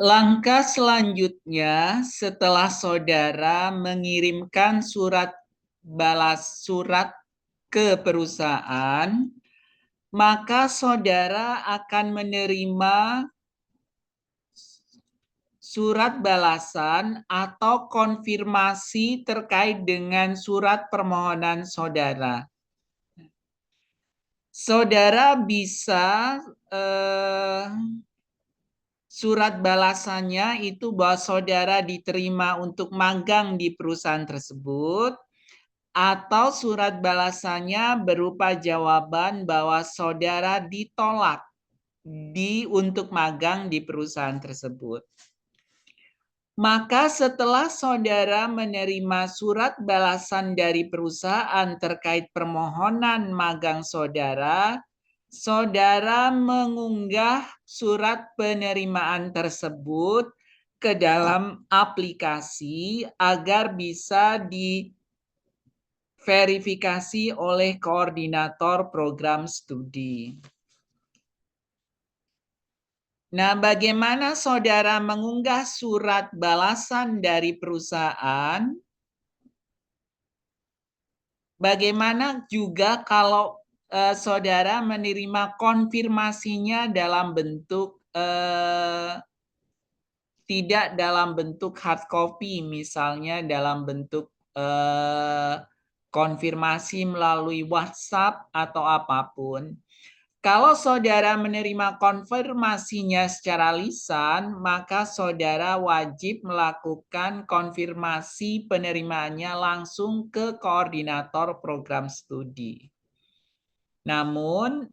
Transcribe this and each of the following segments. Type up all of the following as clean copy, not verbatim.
Langkah selanjutnya setelah saudara mengirimkan surat ke perusahaan, maka saudara akan menerima surat balasan atau konfirmasi terkait dengan surat permohonan saudara. Saudara bisa surat balasannya itu bahwa saudara diterima untuk magang di perusahaan tersebut, atau surat balasannya berupa jawaban bahwa saudara ditolak untuk magang di perusahaan tersebut. Maka setelah saudara menerima surat balasan dari perusahaan terkait permohonan magang saudara, saudara mengunggah surat penerimaan tersebut ke dalam aplikasi agar bisa diverifikasi oleh koordinator program studi. Nah, bagaimana saudara mengunggah surat balasan dari perusahaan? Bagaimana juga kalau saudara menerima konfirmasinya dalam bentuk tidak dalam bentuk hard copy, misalnya dalam bentuk konfirmasi melalui WhatsApp atau apapun. Kalau saudara menerima konfirmasinya secara lisan, maka saudara wajib melakukan konfirmasi penerimaannya langsung ke koordinator program studi. Namun,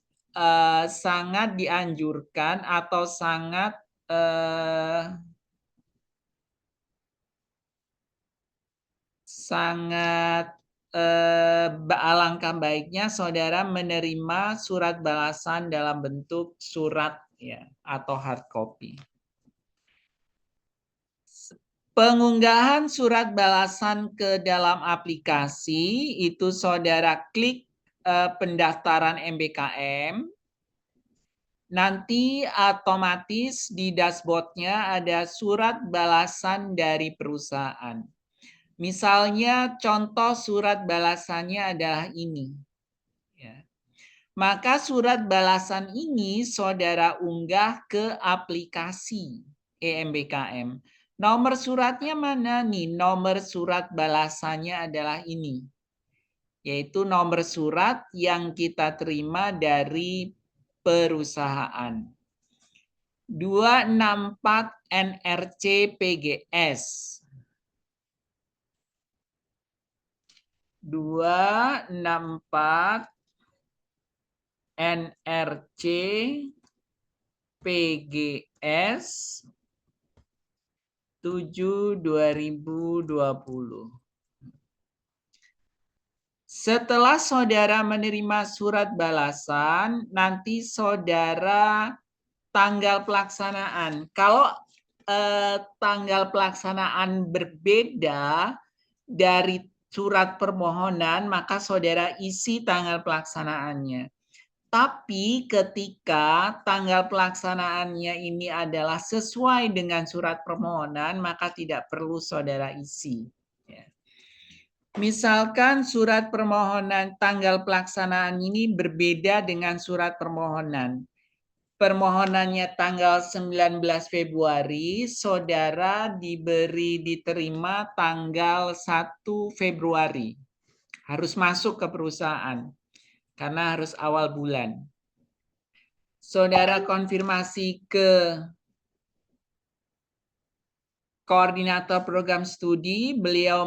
sangat dianjurkan atau sangat alangkah baiknya saudara menerima surat balasan dalam bentuk surat ya atau hard copy. Pengunggahan surat balasan ke dalam aplikasi itu saudara klik pendaftaran MBKM. Nanti otomatis di dashboardnya ada surat balasan dari perusahaan. Misalnya contoh surat balasannya adalah ini. Ya. Maka surat balasan ini saudara unggah ke aplikasi EMBKM. Nomor suratnya mana nih? Nomor surat balasannya adalah ini. Yaitu nomor surat yang kita terima dari perusahaan. 264 NRC PGS. 264 NRC PGS 7/2020. Setelah saudara menerima surat balasan, nanti saudara tanggal pelaksanaan. Kalau tanggal pelaksanaan berbeda dari surat permohonan, maka saudara isi tanggal pelaksanaannya. Tapi ketika tanggal pelaksanaannya ini adalah sesuai dengan surat permohonan, maka tidak perlu saudara isi. Misalkan surat permohonan tanggal pelaksanaan ini berbeda dengan surat permohonan. Permohonannya tanggal 19 Februari, saudara diterima tanggal 1 Februari. Harus masuk ke perusahaan, karena harus awal bulan. Saudara konfirmasi ke koordinator program studi, beliau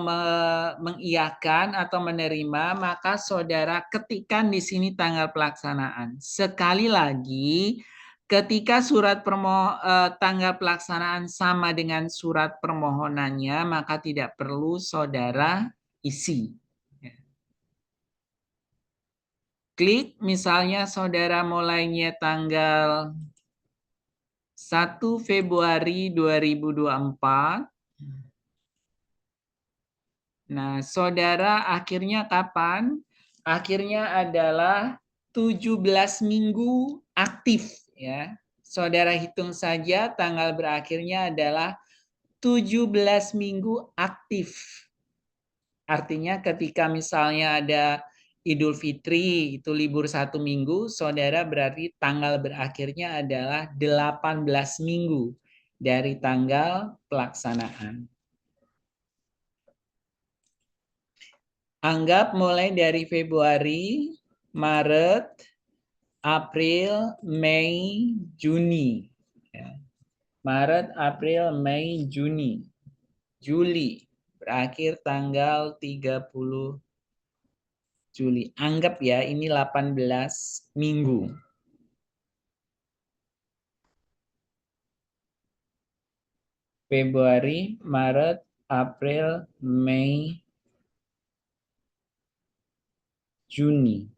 mengiyakan atau menerima, maka saudara ketikkan di sini tanggal pelaksanaan. Sekali lagi, ketika tanggal pelaksanaan sama dengan surat permohonannya, maka tidak perlu saudara isi. Klik, misalnya saudara mulainya tanggal 1 Februari 2024. Nah, saudara akhirnya kapan? Akhirnya adalah 17 minggu aktif ya. Saudara hitung saja tanggal berakhirnya adalah 17 minggu aktif. Artinya ketika misalnya ada Idul Fitri, itu libur 1 minggu, saudara berarti tanggal berakhirnya adalah 18 minggu dari tanggal pelaksanaan. Anggap mulai dari Februari, Maret, April, Mei, Juni. Maret, April, Mei, Juni. Juli. Berakhir tanggal 30 Juli. Anggap ya ini 18 minggu. Februari, Maret, April, Mei, Juni.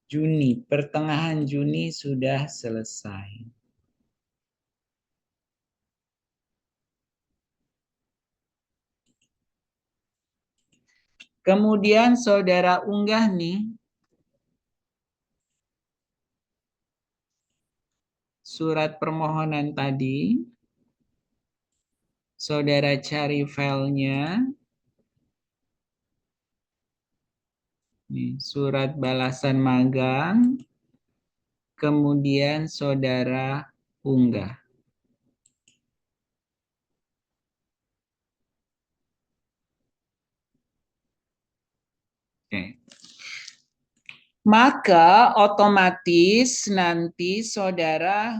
Juni, pertengahan Juni sudah selesai. Kemudian saudara unggah nih surat permohonan tadi. Saudara cari filenya. Nih, surat balasan magang. Kemudian saudara unggah. Oke. Maka otomatis nanti saudara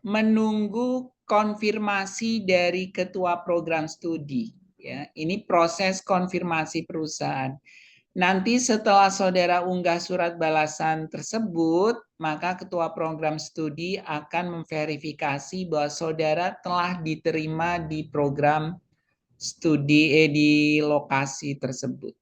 menunggu konfirmasi dari ketua program studi. Ya, ini proses konfirmasi perusahaan. Nanti setelah saudara unggah surat balasan tersebut, maka ketua program studi akan memverifikasi bahwa saudara telah diterima di program studi di lokasi tersebut.